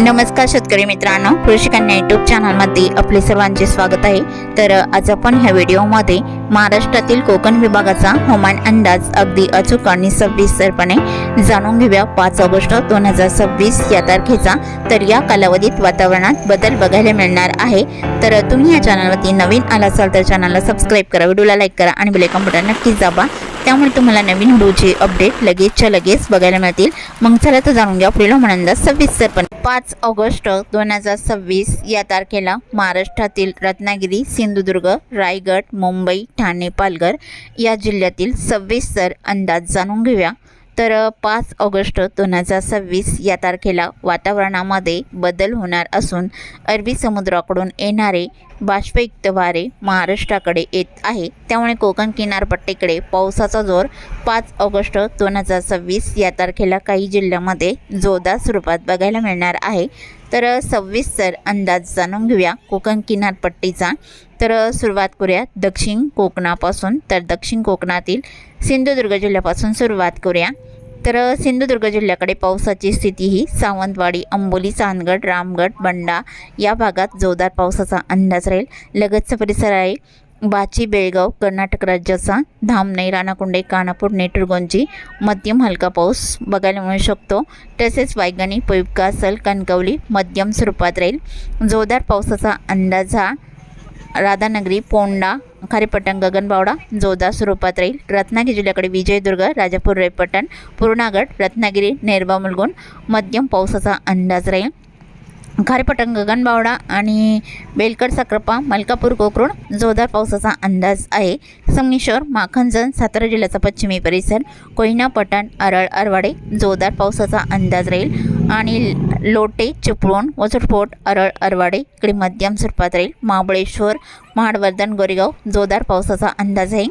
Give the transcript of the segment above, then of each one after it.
नमस्कार शेतकरी मित्रांनो, कृषी कन्या यूट्यूब चॅनलमध्ये आपले सर्वांचे स्वागत आहे। तर आज आपण ह्या व्हिडिओमध्ये महाराष्ट्रातील कोकण विभागाचा हवामान अंदाज अगदी अचूक आणि सविस्तरपणे जाणून घेऊया। 5 ऑगस्ट 2026 या तारखेचा। तर या कालावधीत वातावरणात बदल बघायला मिळणार आहे। तर तुम्ही या चॅनलवरती नवीन आला असाल तर चॅनलला सबस्क्राइब करा, व्हिडिओला लाईक करा आणि बेल आयकॉन बटन नक्कीच दाबा, त्यामुळे तुम्हाला नवीन व्हिडिओचे अपडेट लगेचच्या लगेच बघायला मिळतील। मग चला तर जाणून घ्या पुढील हवामान अंदाज सविस्तरपणे। 5 ऑगस्ट 2026 या तारखेला महाराष्ट्रातील रत्नागिरी, सिंधुदुर्ग, रायगड, मुंबई, ठाणे, पालघर या जिल्ह्यातील सविस्तर अंदाज जाणून घेऊया। तर 5 ऑगस्ट 2026 या तारखेला वातावरणामध्ये बदल होणार असून अरबी समुद्राकडून येणारे बाष्पयुक्त वारे महाराष्ट्राकडे येत आहे, त्यामुळे कोकण किनारपट्टीकडे पावसाचा जोर 5 ऑगस्ट 2026 या तारखेला काही जिल्ह्यांमध्ये जोरदार स्वरूपात बघायला मिळणार आहे। तर सविस्तर अंदाज जाणून घेऊया कोकण किनारपट्टीचा। तर सुरुवात करूया दक्षिण कोकणापासून। तर दक्षिण कोकणातील सिंधुदुर्ग जिल्ह्यापासून सुरुवात करूया। तर सिंधुदुर्ग जिल्ह्याकडे पावसाची स्थिती ही सावंतवाडी, अंबोली, चांदगड, रामगड, बंडा या भागात जोरदार पावसाचा अंदाज राहील। लगतचा परिसर आहे बाची, बेळगाव, कर्नाटक राज्याचा धामणे, राणाकुंडे, कानापूर, नेटुरगोंजी मध्यम हलका पाऊस बघायला मिळू शकतो। तसेच वायगणी, पयुक्का, सल, कणकवली मध्यम स्वरूपात राहील। जोरदार पावसाचा अंदाज हा राधानगरी, पोंडा, खारेपट्टण, गगनबावडा जोरदार स्वरूपात राहील। रत्नागिरी जिल्ह्याकडे विजयदुर्ग, राजापूर, रेपटण, पूर्णागड, रत्नागिरी, नेरबा, मुलगुण मध्यम पावसाचा अंदाज राहील। खारेपट्टण, गगनबावडा आणि बेलकड, साखरपा, मलकापूर, कोकरूड जोरदार पावसाचा अंदाज आहे। संगमेश्वर, माखणजण, सातारा जिल्ह्याचा पश्चिमी परिसर, कोयना, पठाण, आरळ, आरवाडे जोरदार पावसाचा अंदाज राहील। आणि लोटे, चिपळूण, वसुटफोट, आरळ, आरवाडे इकडे मध्यम स्वरूपात राहील। महाबळेश्वर, महाडवर्धन, गोरेगाव जोरदार पावसाचा अंदाज आहे।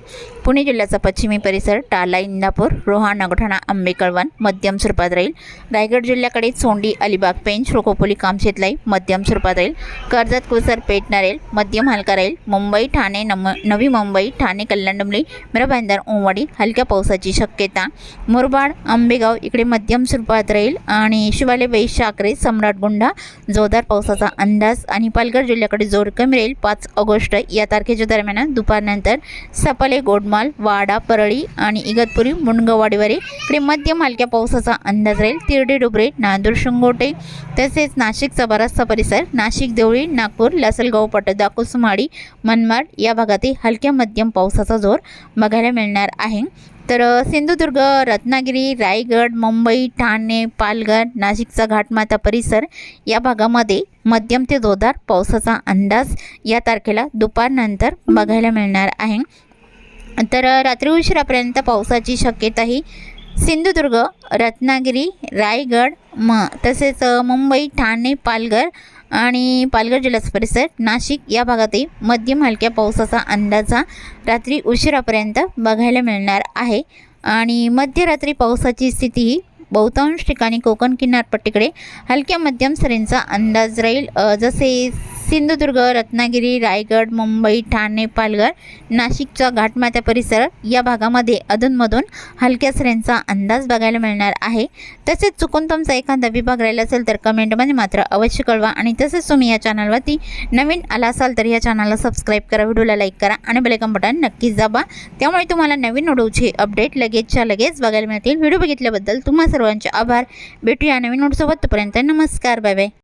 पुणे जिल्ह्याचा पश्चिमी परिसर, टाला, इंदापूर, रोहा, नागोठाणा, आंबे, कळवण मध्यम स्वरूपात राहील। रायगड जिल्ह्याकडे सोंडी, अलिबाग, पेंच, रोकोपोली, कामशेतलाई मध्यम स्वरूपात राहील। कर्जत, कुसर, पेठ, नारेल मध्यम हलका राहील। मुंबई, ठाणे, नवी मुंबई, ठाणे, कल्याण, डोंबिवली, मिराभाईंदर, ओंवाडी हलक्या पावसाची शक्यता। मुरबाड, आंबेगाव इकडे मध्यम स्वरूपात राहील। आणि शिवाले, वैशाखरे, सम्राटगुंडा जोरदार पावसाचा अंदाज। आणि पालघर जिल्ह्याकडे जोर कमी राहील। 5 ऑगस्ट या तारखेच्या दरम्यान दुपारनंतर सपाले, गोडमाल, वाडा, परळी आणि इगतपुरी, मुंडगवाडीवरे इकडे मध्यम हलक्या पावसाचा अंदाज राहील। तिरडे, डुबरे, नांदूर, शिंगोटे तसेच नाशिकचा बराचसा परिसर, नाशिक, देवळी, नागपूर, लासलगाव, पटदा, कुसुमाडी, मनमाड या भागातही हलक्या मध्यम पावसाचा जोर बघायला मिळणार आहे। तर सिंधुदुर्ग, रत्नागिरी, रायगड, मुंबई, ठाणे, पालघर, नाशिकचा घाटमाथा परिसर या भागामध्ये मध्यम ते जोरदार पावसाचा अंदाज या तारखेला दुपारनंतर बघायला मिळणार आहे। तर रात्री उशिरापर्यंत पावसाची शक्यता ही सिंधुदुर्ग, रत्नागिरी, रायगड तसेच मुंबई, ठाणे, पालघर आणि पालघर जिल्ह्याचा परिसर, नाशिक या भागातही मध्यम हलक्या पावसाचा अंदाजा रात्री उशिरापर्यंत बघायला मिळणार आहे। आणि मध्यरात्री पावसाची स्थिती ही बहुतांश ठिकाणी कोकण किनारपट्टीकडे हलक्या मध्यम सरींचा अंदाज राहील। जसे सिंधुदुर्ग, रत्नागिरी, रायगड, मुंबई, ठाणे, पालघर, नाशिकचा घाटमाथा परिसर या भागामध्ये अधूनमधून हलक्या सरींचा अंदाज बघायला मिळणार आहे। तसेच चुकून तुमचा एखादा विभाग राहिला असेल तर कमेंटमध्ये मात्र अवश्य कळवा। आणि तसेच तुम्ही या चॅनलवरती नवीन आला असाल तर या चॅनलला सबस्क्राइब करा, व्हिडिओला लाईक करा आणि बेल आयकॉन बटन नक्कीच दाबा, त्यामुळे तुम्हाला नवीन व्हिडिओचे अपडेट लगेचच्या लगेच बघायला मिळतील। व्हिडिओ बघितल्याबद्दल तुम्हा सर्वांचे आभार। भेटूया नवीन व्हिडिओसोबत, तोपर्यंत नमस्कार, बाय बाय।